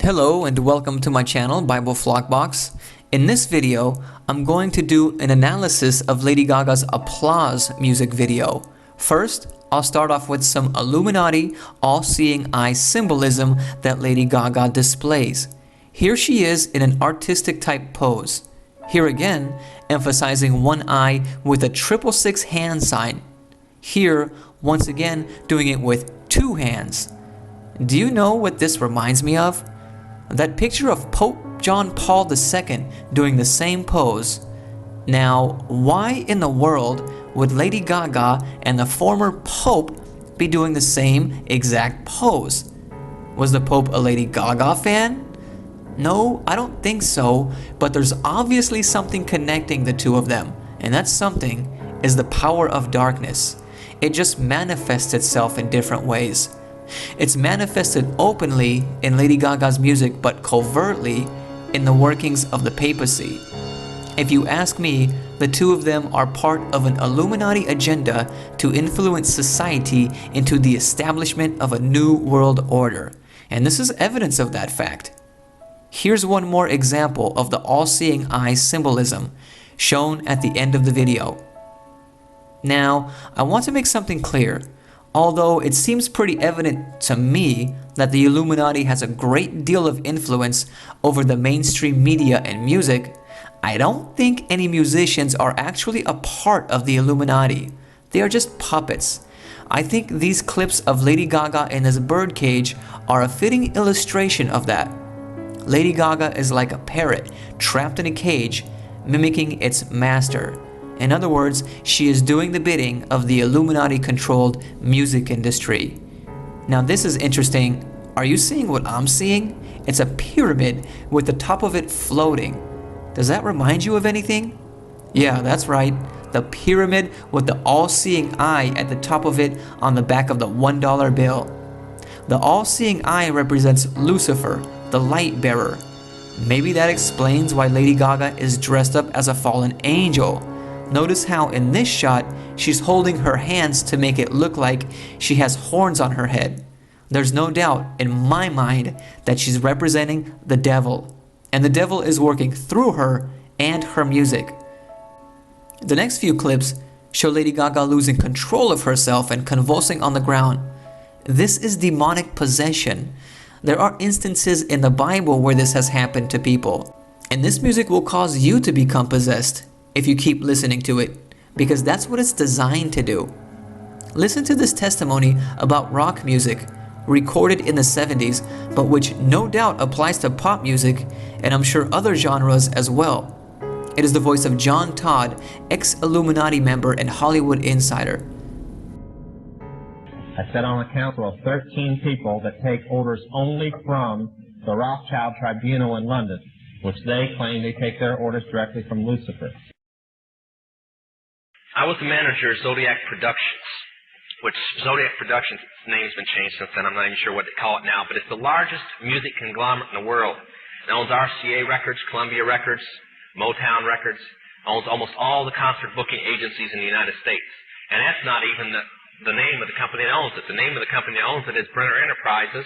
Hello and welcome to my channel, Bible Flockbox. In this video, I'm going to do an analysis of Lady Gaga's Applause music video. First, I'll start off with some Illuminati all-seeing eye symbolism that Lady Gaga displays. Here she is in an artistic type pose. Here again, emphasizing one eye with a 666 hand sign. Here, once again, doing it with two hands. Do you know what this reminds me of? That picture of Pope John Paul II doing the same pose. Now, why in the world would Lady Gaga and the former Pope be doing the same exact pose? Was the Pope a Lady Gaga fan? No, I don't think so, but there's obviously something connecting the two of them, and that something is the power of darkness. It just manifests itself in different ways. It's manifested openly in Lady Gaga's music, but covertly in the workings of the papacy. If you ask me, the two of them are part of an Illuminati agenda to influence society into the establishment of a new world order, and this is evidence of that fact. Here's one more example of the all-seeing eye symbolism shown at the end of the video. Now, I want to make something clear. Although it seems pretty evident to me that the Illuminati has a great deal of influence over the mainstream media and music, I don't think any musicians are actually a part of the Illuminati. They are just puppets. I think these clips of Lady Gaga in this birdcage are a fitting illustration of that. Lady Gaga is like a parrot trapped in a cage, mimicking its master. In other words, she is doing the bidding of the Illuminati-controlled music industry. Now this is interesting. Are you seeing what I'm seeing? It's a pyramid with the top of it floating. Does that remind you of anything? Yeah, that's right. The pyramid with the all-seeing eye at the top of it on the back of the $1 bill. The all-seeing eye represents Lucifer, the light bearer. Maybe that explains why Lady Gaga is dressed up as a fallen angel. Notice how in this shot, she's holding her hands to make it look like she has horns on her head. There's no doubt in my mind that she's representing the devil, and the devil is working through her and her music. The next few clips show Lady Gaga losing control of herself and convulsing on the ground. This is demonic possession. There are instances in the Bible where this has happened to people, and this music will cause you to become possessed if you keep listening to it, because that's what it's designed to do. Listen to this testimony about rock music, recorded in the 70s, but which no doubt applies to pop music, and I'm sure other genres as well. It is the voice of John Todd, ex-Illuminati member and Hollywood insider. I sit on a council of 13 people that take orders only from the Rothschild Tribunal in London, which they claim they take their orders directly from Lucifer. I was the manager of Zodiac Productions, which Zodiac Productions, its name's been changed since then. I'm not even sure what they call it now, but it's the largest music conglomerate in the world. It owns RCA Records, Columbia Records, Motown Records, owns almost all the concert booking agencies in the United States. And that's not even the name of the company that owns it. The name of the company that owns it is Brenner Enterprises,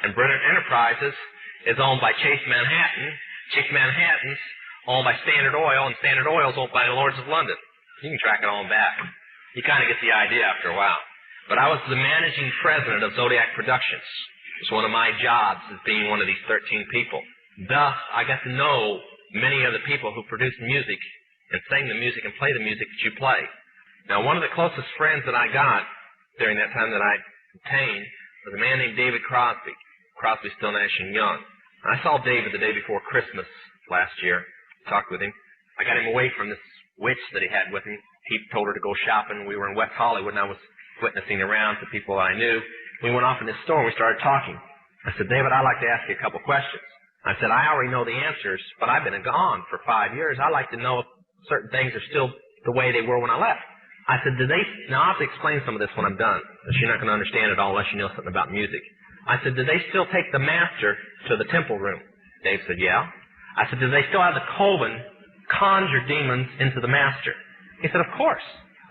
and Brenner Enterprises is owned by Chase Manhattan. Chase Manhattan's owned by Standard Oil, and Standard Oil is owned by the Lords of London. You can track it on back. You kind of get the idea after a while. But I was the managing president of Zodiac Productions. It's one of my jobs as being one of these 13 people. Thus, I got to know many of the people who produce music and sing the music and play the music that you play. Now, one of the closest friends that I got during that time that I obtained was a man named David Crosby. Crosby, Still, Nash & Young. And I saw David the day before Christmas last year, talked with him. I got him away from this witch that he had with him. He told her to go shopping. We were in West Hollywood, and I was witnessing around to people I knew. We went off in this store, and we started talking. I said, David, I'd like to ask you a couple questions. I said, I already know the answers, but I've been gone for 5 years. I'd like to know if certain things are still the way they were when I left. I said, now I'll have to explain some of this when I'm done, because you're not going to understand it all unless you know something about music. I said, do they still take the master to the temple room? Dave said, yeah. I said, do they still have the coven conjure demons into the master? He said, of course.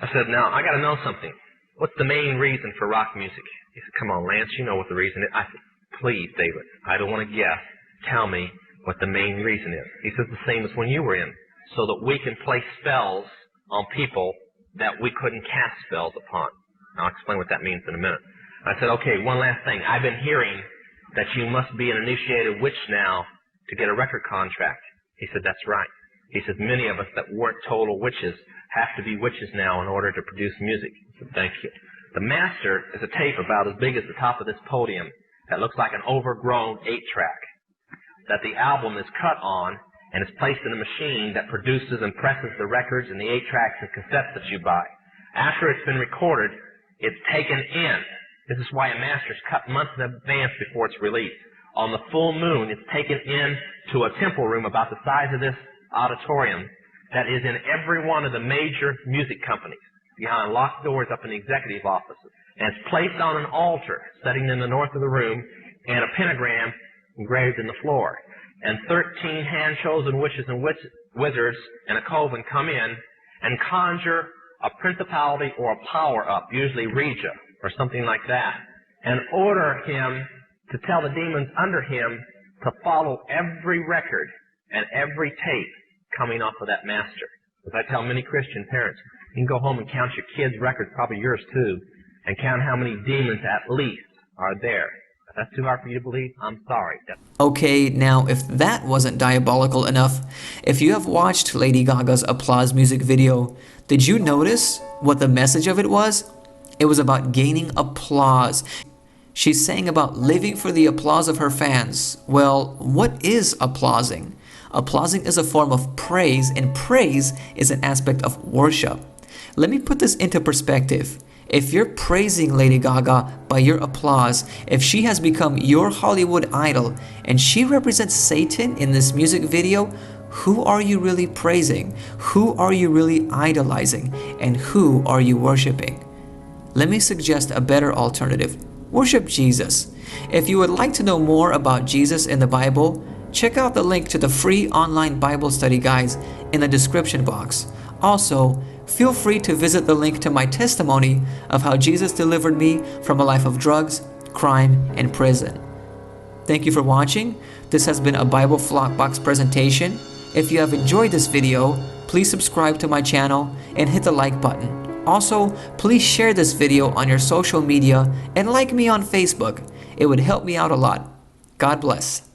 I said, now, I got to know something. What's the main reason for rock music? He said, come on, Lance, you know what the reason is. I said, please, David, I don't want to guess. tell me what the main reason is. He says the same as when you were in, so that we can play spells on people that we couldn't cast spells upon. I'll explain what that means in a minute. I said, okay, one last thing. I've been hearing that you must be an initiated witch now to get a record contract. He said, that's right. He said, many of us that weren't total witches have to be witches now in order to produce music. I said, thank you. The master is a tape about as big as the top of this podium that looks like an overgrown 8-track that the album is cut on and is placed in a machine that produces and presses the records and the 8-tracks and cassettes that you buy. After it's been recorded, it's taken in. This is why a master's cut months in advance before it's released. On the full moon, it's taken in to a temple room about the size of this auditorium that is in every one of the major music companies, behind locked doors up in the executive offices. And it's placed on an altar sitting in the north of the room and a pentagram engraved in the floor. And 13 hand-chosen witches and wizards and a coven come in and conjure a principality or a power up, usually Regia or something like that, and order him to tell the demons under him to follow every record and every tape coming off of that master. As I tell many Christian parents, you can go home and count your kids' records, probably yours too, and count how many demons at least are there. If that's too hard for you to believe, I'm sorry. Okay, now if that wasn't diabolical enough, if you have watched Lady Gaga's Applause music video, did you notice what the message of it was? It was about gaining applause. She's saying about living for the applause of her fans. Well, what is applauding? Applauding is a form of praise, and praise is an aspect of worship. Let me put this into perspective. If you're praising Lady Gaga by your applause, if she has become your Hollywood idol and she represents Satan in this music video, who are you really praising? Who are you really idolizing? And who are you worshiping? Let me suggest a better alternative. Worship Jesus. If you would like to know more about Jesus in the Bible, check out the link to the free online Bible study guides in the description box. Also, feel free to visit the link to my testimony of how Jesus delivered me from a life of drugs, crime, and prison. Thank you for watching. This has been a Bible Flockbox presentation. If you have enjoyed this video, please subscribe to my channel and hit the like button. Also, please share this video on your social media and like me on Facebook. It would help me out a lot. God bless.